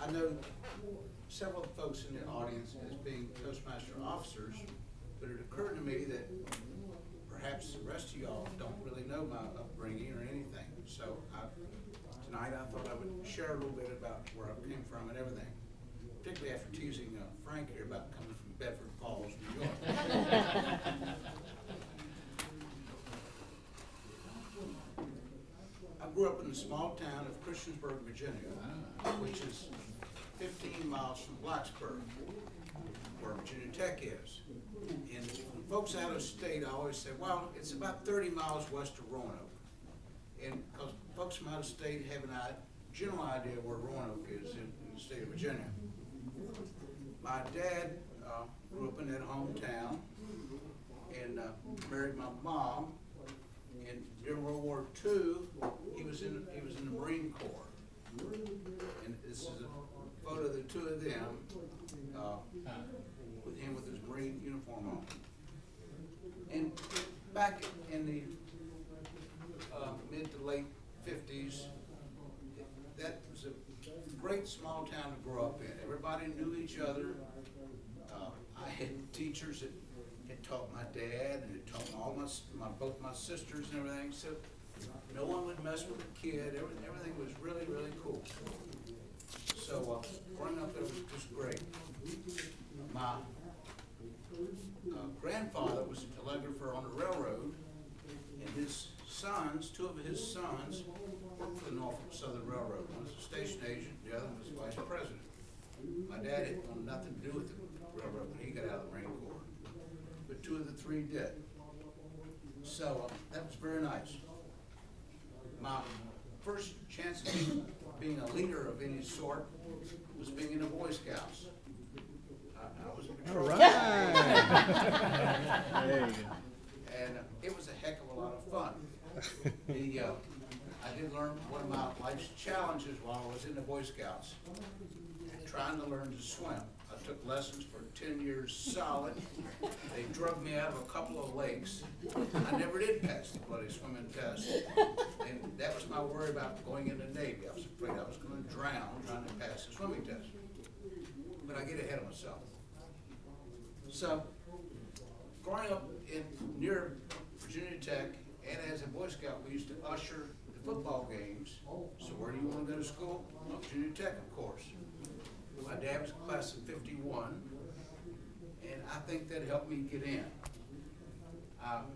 I know several folks in the audience as being Toastmaster officers, but it occurred to me that perhaps the rest of y'all don't really know my upbringing or anything. So tonight I thought I would share a little bit about where I came from and everything, particularly after teasing Frank here about coming from Bedford Falls, New York. I grew up in the small town of Christiansburg, Virginia, which is 15 miles from Blacksburg, where Virginia Tech is. And when folks out of state, I always say, well, it's about 30 miles west of Roanoke. And because folks from out of state have a general idea where Roanoke is in the state of Virginia. My dad grew up in that hometown and married my mom. And during World War II, he was in the Marine Corps. And this is a photo of the two of them, with him with his Marine uniform on. And back in the mid to late 50s, that was a great small town to grow up in. Everybody knew each other. I had teachers that had taught my dad and had taught all both my sisters and everything. So no one would mess with a kid. Everything was really, really cool. So growing up there was just great. My grandfather was a telegrapher on the railroad, and his sons, two of his sons, worked for the Norfolk Southern Railroad. One was a station agent, the other was vice president. My dad had wanted nothing to do with the railroad when he got out of the Marine Corps, but two of the three did. So that was very nice. My first chance of being a leader of any sort was being in the Boy Scouts. I was a patrol. All right. There you go. And it was a heck of a lot of fun. I did learn one of my life's challenges while I was in the Boy Scouts, trying to learn to swim. I took lessons for 10 years solid. They drug me out of a couple of lakes. I never did pass the bloody swimming test. And that was my worry about going into the Navy. I was afraid I was going to drown trying to pass the swimming test. But I get ahead of myself. So, growing up near Virginia Tech, and as a Boy Scout, we used to usher the football games. So where do you want to go to school? Well, Virginia Tech, of course. My dad was class of 51, and I think that helped me get in. I'm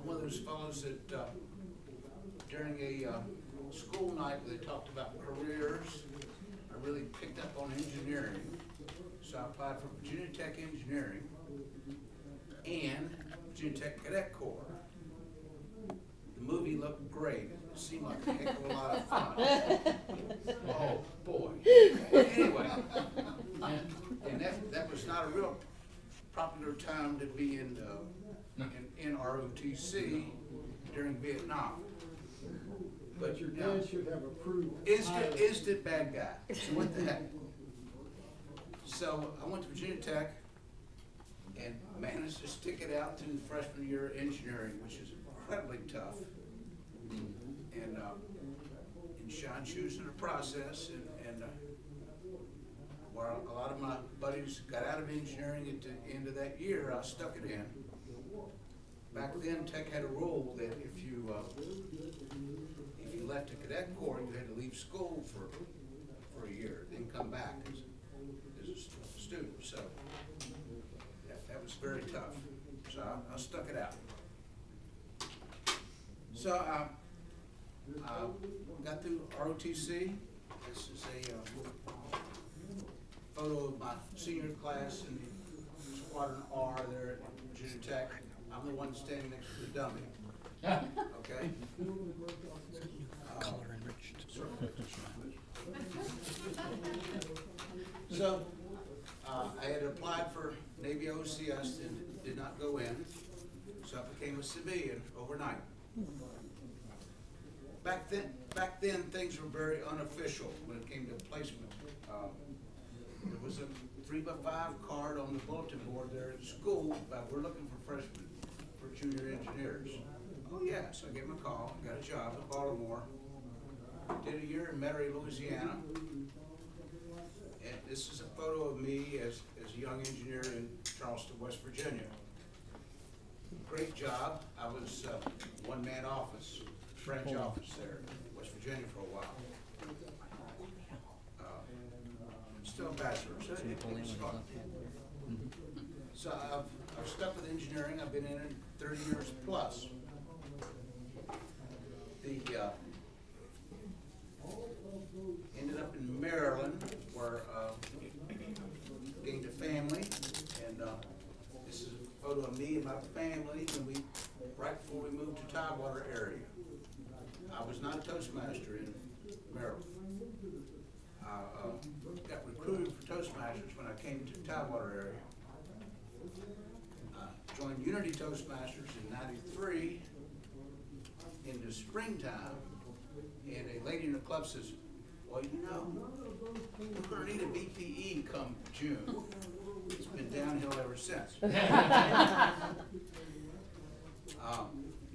one of those fellows that during a school night where they talked about careers, I really picked up on engineering. So I applied for Virginia Tech Engineering and Virginia Tech Cadet Corps. The movie looked great. It seemed like a heck of a lot of fun. Oh boy. Anyway, and that was not a real popular time to be in ROTC during Vietnam. But your dad should have approved. Instant bad guy. So what the heck? So I went to Virginia Tech and managed to stick it out through the freshman year of engineering, which is incredibly tough. And shine shoes in the process. And while a lot of my buddies got out of engineering at the end of that year, I stuck it in. Back then, Tech had a rule that if you left the cadet corps, you had to leave school for a year, then come back as a student. So that was very tough. So I stuck it out. So I got through ROTC. This is a photo of my senior class in the Squadron R there at Virginia Tech. I'm the one standing next to the dummy. Okay? Color enriched. So I had applied for Navy OCS and did not go in. So I became a civilian overnight. Back then things were very unofficial when it came to placement. There was a 3x5 card on the bulletin board there at school about we're looking for freshmen for junior engineers. Oh yeah, so I gave him a call, got a job in Baltimore, did a year in Metairie, Louisiana, of me as a young engineer in Charleston, West Virginia. Great job. I was one-man office, French office there in West Virginia for a while. Still a bachelor, so it was fun. So I've stuck with engineering. I've been in it 30 years plus. Ended up in Maryland where gained a family, and this is a photo of me and my family when right before we moved to Tidewater area. I was not a Toastmaster in Maryland. I got recruited for Toastmasters when I came to the Tidewater area. I joined Unity Toastmasters in '93 in the springtime, and a lady in the club says, well, you know, we're going to need a BPE come June. It's been downhill ever since.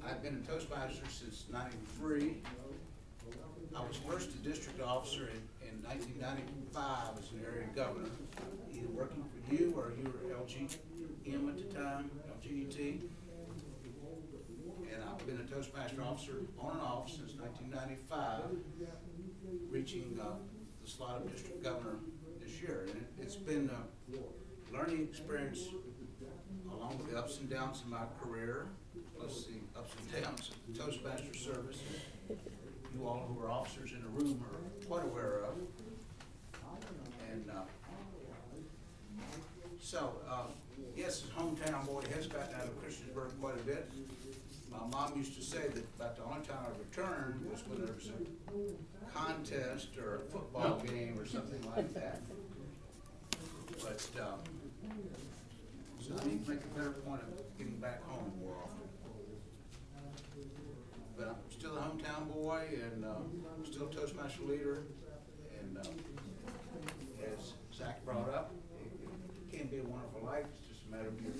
I've been a Toastmaster since '93. I was first a district officer in 1995 as an area governor, either working for you or you were LGM at the time, LGET. And I've been a Toastmaster officer on and off since 1995, reaching the slot of district governor this year. And it's been a learning experience along with the ups and downs of my career, plus the ups and downs of Toastmaster service. You all who are officers in the room are quite aware of. And yes, as hometown boy, has gotten out of Christiansburg quite a bit. My mom used to say that about the only time I returned was when there was a contest or a football game or something like that. But, so I need to make a better point of getting back home more often. But I'm still a hometown boy and still a Toastmaster leader. And as Zach brought up, it can be a wonderful life. It's just a matter of being